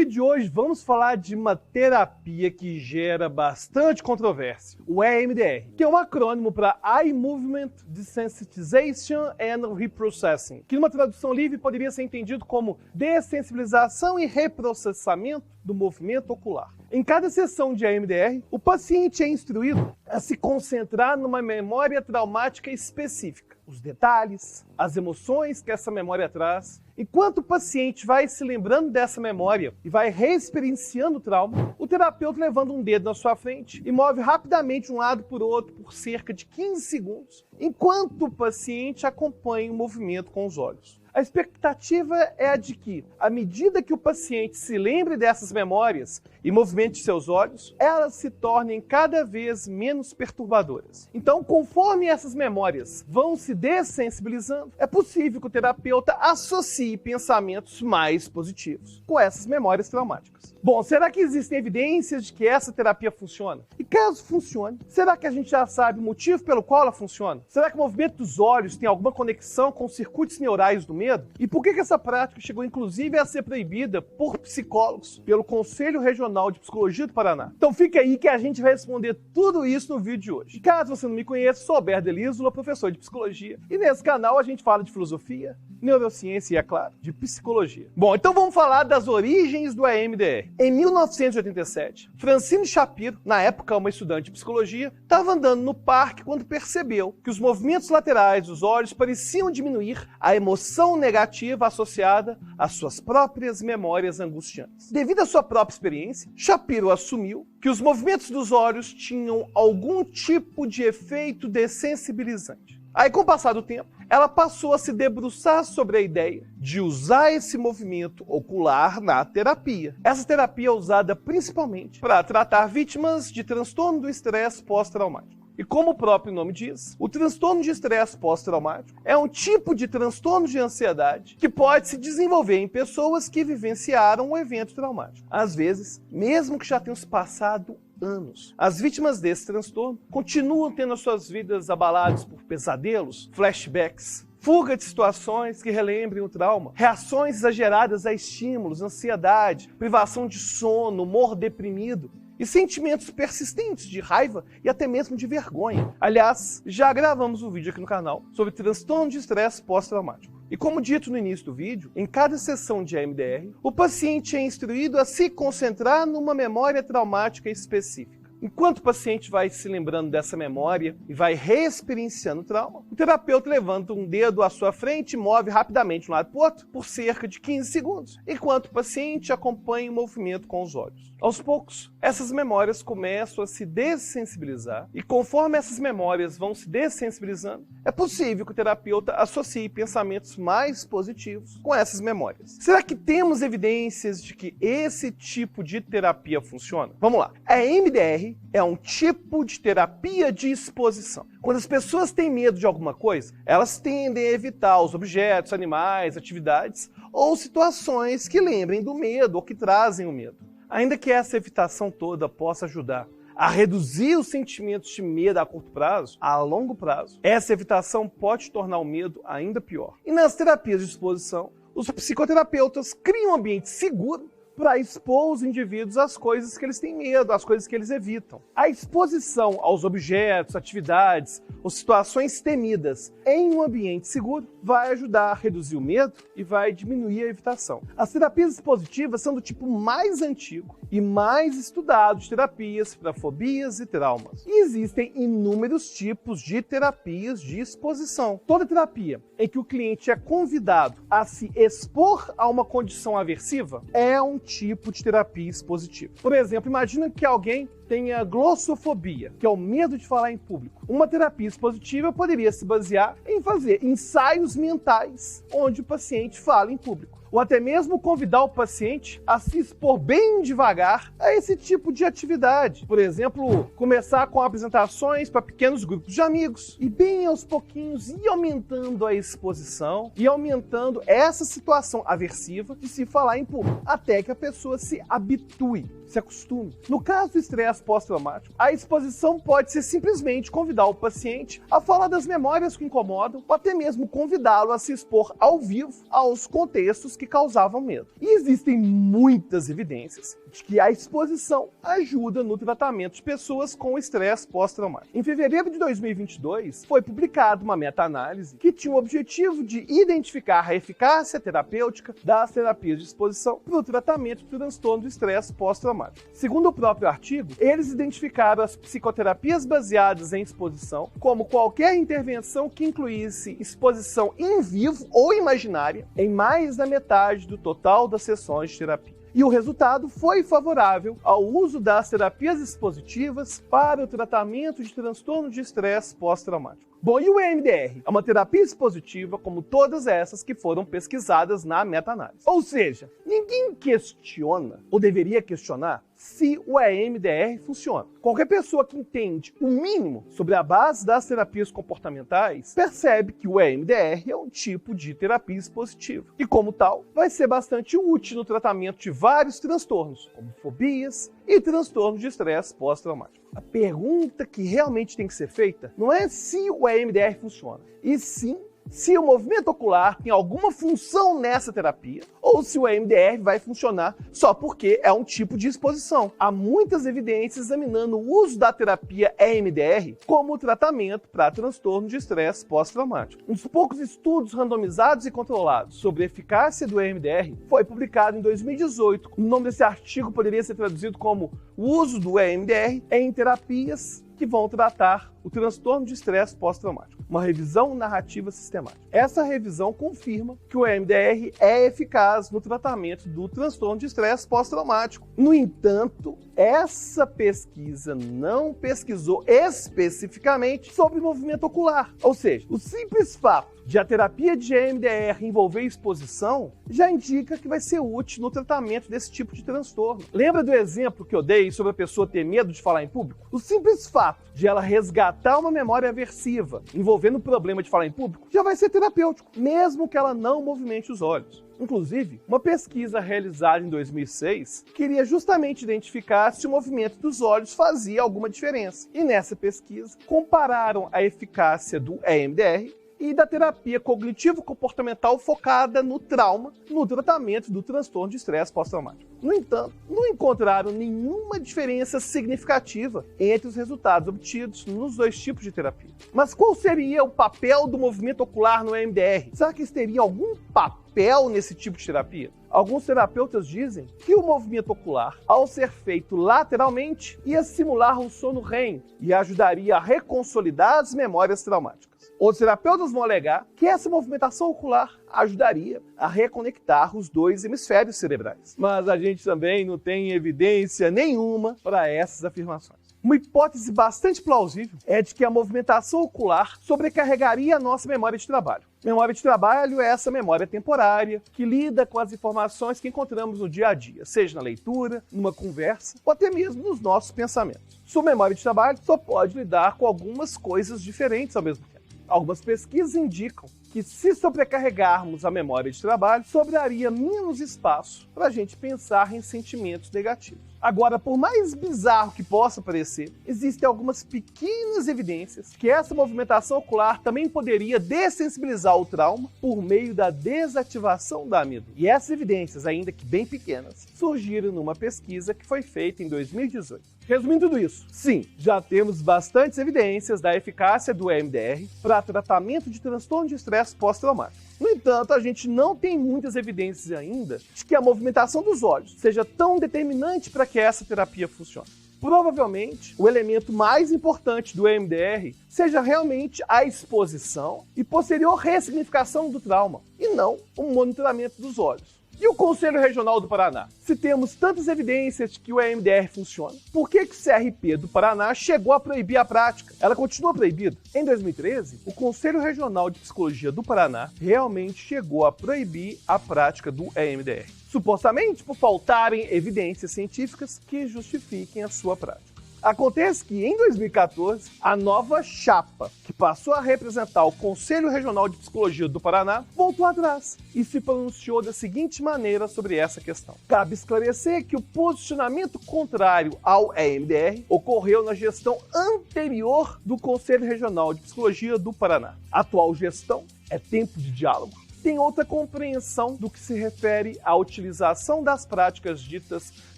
vídeo de hoje vamos falar de uma terapia que gera bastante controvérsia, o EMDR, que é um acrônimo para Eye Movement Desensitization and Reprocessing, que numa tradução livre poderia ser entendido como dessensibilização e reprocessamento do movimento ocular. Em cada sessão de EMDR, o paciente é instruído a se concentrar numa memória traumática específica, os detalhes, as emoções que essa memória traz. Enquanto o paciente vai se lembrando dessa memória e vai reexperienciando o trauma, o terapeuta levanta um dedo na sua frente e move rapidamente de um lado para o outro por cerca de 15 segundos, enquanto o paciente acompanha o movimento com os olhos. A expectativa é a de que, à medida que o paciente se lembre dessas memórias e movimente seus olhos, elas se tornem cada vez menos perturbadoras. Então, conforme essas memórias vão se dessensibilizando, é possível que o terapeuta associe pensamentos mais positivos com essas memórias traumáticas. Bom, será que existem evidências de que essa terapia funciona? E caso funcione, será que a gente já sabe o motivo pelo qual ela funciona? Será que o movimento dos olhos tem alguma conexão com os circuitos neurais do medo? E por que essa prática chegou inclusive a ser proibida por psicólogos pelo Conselho Regional de Psicologia do Paraná? Então fica aí que a gente vai responder tudo isso no vídeo de hoje. E caso você não me conheça, sou Alberto Elízola, professor de psicologia. E nesse canal a gente fala de filosofia, neurociência e, é claro, de psicologia. Bom, então vamos falar das origens do EMDR. Em 1987, Francine Shapiro, na época uma estudante de psicologia, estava andando no parque quando percebeu que os movimentos laterais dos olhos pareciam diminuir a emoção negativa associada às suas próprias memórias angustiantes. Devido à sua própria experiência, Shapiro assumiu que os movimentos dos olhos tinham algum tipo de efeito dessensibilizante. Aí, com o passar do tempo, ela passou a se debruçar sobre a ideia de usar esse movimento ocular na terapia. Essa terapia é usada principalmente para tratar vítimas de transtorno do estresse pós-traumático. E como o próprio nome diz, o transtorno de estresse pós-traumático é um tipo de transtorno de ansiedade que pode se desenvolver em pessoas que vivenciaram um evento traumático. Às vezes, mesmo que já tenham se passado anos. As vítimas desse transtorno continuam tendo as suas vidas abaladas por pesadelos, flashbacks, fuga de situações que relembrem o trauma, reações exageradas a estímulos, ansiedade, privação de sono, humor deprimido e sentimentos persistentes de raiva e até mesmo de vergonha. Aliás, já gravamos um vídeo aqui no canal sobre transtorno de estresse pós-traumático. E como dito no início do vídeo, em cada sessão de EMDR, o paciente é instruído a se concentrar numa memória traumática específica. Enquanto o paciente vai se lembrando dessa memória e vai reexperienciando o trauma, o terapeuta levanta um dedo à sua frente e move rapidamente de um lado para o outro por cerca de 15 segundos, enquanto o paciente acompanha o movimento com os olhos. Aos poucos, essas memórias começam a se dessensibilizar e conforme essas memórias vão se dessensibilizando, é possível que o terapeuta associe pensamentos mais positivos com essas memórias. Será que temos evidências de que esse tipo de terapia funciona? Vamos lá. A EMDR é um tipo de terapia de exposição. Quando as pessoas têm medo de alguma coisa, elas tendem a evitar os objetos, animais, atividades ou situações que lembrem do medo ou que trazem o medo. Ainda que essa evitação toda possa ajudar a reduzir os sentimentos de medo a curto prazo, a longo prazo, essa evitação pode tornar o medo ainda pior. E nas terapias de exposição, os psicoterapeutas criam um ambiente seguro para expor os indivíduos às coisas que eles têm medo, às coisas que eles evitam. A exposição aos objetos, atividades ou situações temidas em um ambiente seguro vai ajudar a reduzir o medo e vai diminuir a evitação. As terapias expositivas são do tipo mais antigo e mais estudado de terapias para fobias e traumas. E existem inúmeros tipos de terapias de exposição. Toda terapia em que o cliente é convidado a se expor a uma condição aversiva é um tipo de terapia expositiva. Por exemplo, imagina que alguém tenha glossofobia, que é o medo de falar em público. Uma terapia expositiva poderia se basear em fazer ensaios mentais onde o paciente fala em público. Ou até mesmo convidar o paciente a se expor bem devagar a esse tipo de atividade. Por exemplo, começar com apresentações para pequenos grupos de amigos e bem aos pouquinhos ir aumentando a exposição e aumentando essa situação aversiva de se falar em público, até que a pessoa se habitue, se acostume. No caso do estresse pós-traumático, a exposição pode ser simplesmente convidar o paciente a falar das memórias que incomodam ou até mesmo convidá-lo a se expor ao vivo aos contextos que causavam medo. E existem muitas evidências de que a exposição ajuda no tratamento de pessoas com estresse pós-traumático. Em fevereiro de 2022, foi publicada uma meta-análise que tinha o objetivo de identificar a eficácia terapêutica das terapias de exposição para o tratamento do transtorno do estresse pós-traumático. Segundo o próprio artigo, eles identificaram as psicoterapias baseadas em exposição como qualquer intervenção que incluísse exposição em vivo ou imaginária em mais da metade do total das sessões de terapia. E o resultado foi favorável ao uso das terapias expositivas para o tratamento de transtorno de estresse pós-traumático. Bom, e o EMDR? É uma terapia expositiva como todas essas que foram pesquisadas na meta-análise. Ou seja, ninguém questiona, ou deveria questionar, se o EMDR funciona. Qualquer pessoa que entende o mínimo sobre a base das terapias comportamentais percebe que o EMDR é um tipo de terapia expositiva e, como tal, vai ser bastante útil no tratamento de vários transtornos, como fobias e transtornos de estresse pós-traumático. A pergunta que realmente tem que ser feita não é se o EMDR funciona, e sim se o movimento ocular tem alguma função nessa terapia ou se o EMDR vai funcionar só porque é um tipo de exposição. Há muitas evidências examinando o uso da terapia EMDR como tratamento para transtorno de estresse pós-traumático. Um dos poucos estudos randomizados e controlados sobre a eficácia do EMDR foi publicado em 2018. O nome desse artigo poderia ser traduzido como o uso do EMDR em terapias que vão tratar o transtorno de estresse pós-traumático. Uma revisão narrativa sistemática. Essa revisão confirma que o EMDR é eficaz no tratamento do transtorno de estresse pós-traumático. No entanto, essa pesquisa não pesquisou especificamente sobre movimento ocular. Ou seja, o simples fato de a terapia de EMDR envolver exposição já indica que vai ser útil no tratamento desse tipo de transtorno. Lembra do exemplo que eu dei sobre a pessoa ter medo de falar em público? O simples fato de ela resgatar uma memória aversiva envolvendo o problema de falar em público já vai ser terapêutico, mesmo que ela não movimente os olhos. Inclusive, uma pesquisa realizada em 2006 queria justamente identificar se o movimento dos olhos fazia alguma diferença. E nessa pesquisa, compararam a eficácia do EMDR e da terapia cognitivo-comportamental focada no trauma, no tratamento do transtorno de estresse pós-traumático. No entanto, não encontraram nenhuma diferença significativa entre os resultados obtidos nos dois tipos de terapia. Mas qual seria o papel do movimento ocular no EMDR? Será que teria algum papel nesse tipo de terapia? Alguns terapeutas dizem que o movimento ocular, ao ser feito lateralmente, ia simular um sono REM e ajudaria a reconsolidar as memórias traumáticas. Outros terapeutas vão alegar que essa movimentação ocular ajudaria a reconectar os dois hemisférios cerebrais. Mas a gente também não tem evidência nenhuma para essas afirmações. Uma hipótese bastante plausível é de que a movimentação ocular sobrecarregaria a nossa memória de trabalho. Memória de trabalho é essa memória temporária que lida com as informações que encontramos no dia a dia, seja na leitura, numa conversa ou até mesmo nos nossos pensamentos. Sua memória de trabalho só pode lidar com algumas coisas diferentes ao mesmo tempo. Algumas pesquisas indicam que se sobrecarregarmos a memória de trabalho, sobraria menos espaço para a gente pensar em sentimentos negativos. Agora, por mais bizarro que possa parecer, existem algumas pequenas evidências que essa movimentação ocular também poderia dessensibilizar o trauma por meio da desativação da amígdala. E essas evidências, ainda que bem pequenas, surgiram numa pesquisa que foi feita em 2018. Resumindo tudo isso, sim, já temos bastantes evidências da eficácia do EMDR para tratamento de transtorno de estresse pós-traumático. No entanto, a gente não tem muitas evidências ainda de que a movimentação dos olhos seja tão determinante para que essa terapia funcione. Provavelmente, o elemento mais importante do EMDR seja realmente a exposição e posterior ressignificação do trauma, e não o monitoramento dos olhos. E o Conselho Regional do Paraná? Se temos tantas evidências de que o EMDR funciona, por que o CRP do Paraná chegou a proibir a prática? Ela continua proibida. Em 2013, o Conselho Regional de Psicologia do Paraná realmente chegou a proibir a prática do EMDR, supostamente por faltarem evidências científicas que justifiquem a sua prática. Acontece que, em 2014, a nova chapa, que passou a representar o Conselho Regional de Psicologia do Paraná, voltou atrás e se pronunciou da seguinte maneira sobre essa questão. Cabe esclarecer que o posicionamento contrário ao EMDR ocorreu na gestão anterior do Conselho Regional de Psicologia do Paraná. A atual gestão é tempo de diálogo, tem outra compreensão do que se refere à utilização das práticas ditas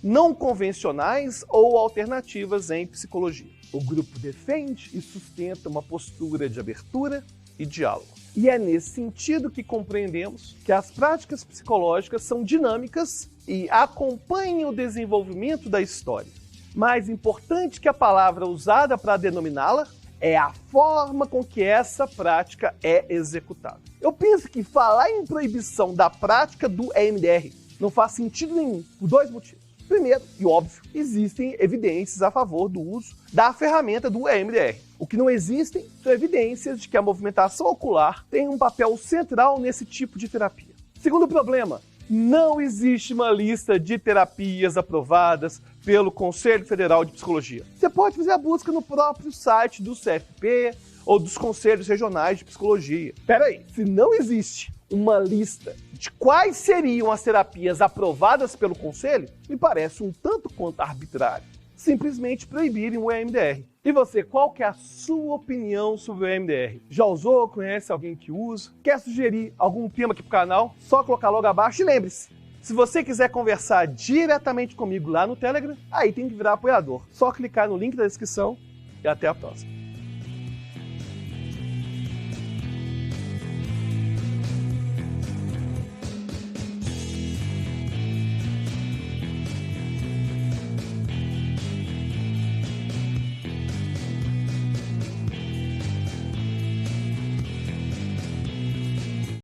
não convencionais ou alternativas em psicologia. O grupo defende e sustenta uma postura de abertura e diálogo. E é nesse sentido que compreendemos que as práticas psicológicas são dinâmicas e acompanham o desenvolvimento da história. Mais importante que a palavra usada para denominá-la é a forma com que essa prática é executada. Eu penso que falar em proibição da prática do EMDR não faz sentido nenhum, por dois motivos. Primeiro, e óbvio, existem evidências a favor do uso da ferramenta do EMDR. O que não existem são evidências de que a movimentação ocular tem um papel central nesse tipo de terapia. Segundo problema, não existe uma lista de terapias aprovadas pelo Conselho Federal de Psicologia. Você pode fazer a busca no próprio site do CFP ou dos Conselhos Regionais de Psicologia. Peraí, se não existe uma lista de quais seriam as terapias aprovadas pelo Conselho, me parece um tanto quanto arbitrário simplesmente proibirem o EMDR. E você, qual que é a sua opinião sobre o EMDR? Já usou? Conhece alguém que usa? Quer sugerir algum tema aqui pro canal? Só colocar logo abaixo e lembre-se, se você quiser conversar diretamente comigo lá no Telegram, aí tem que virar apoiador. Só clicar no link da descrição e até a próxima.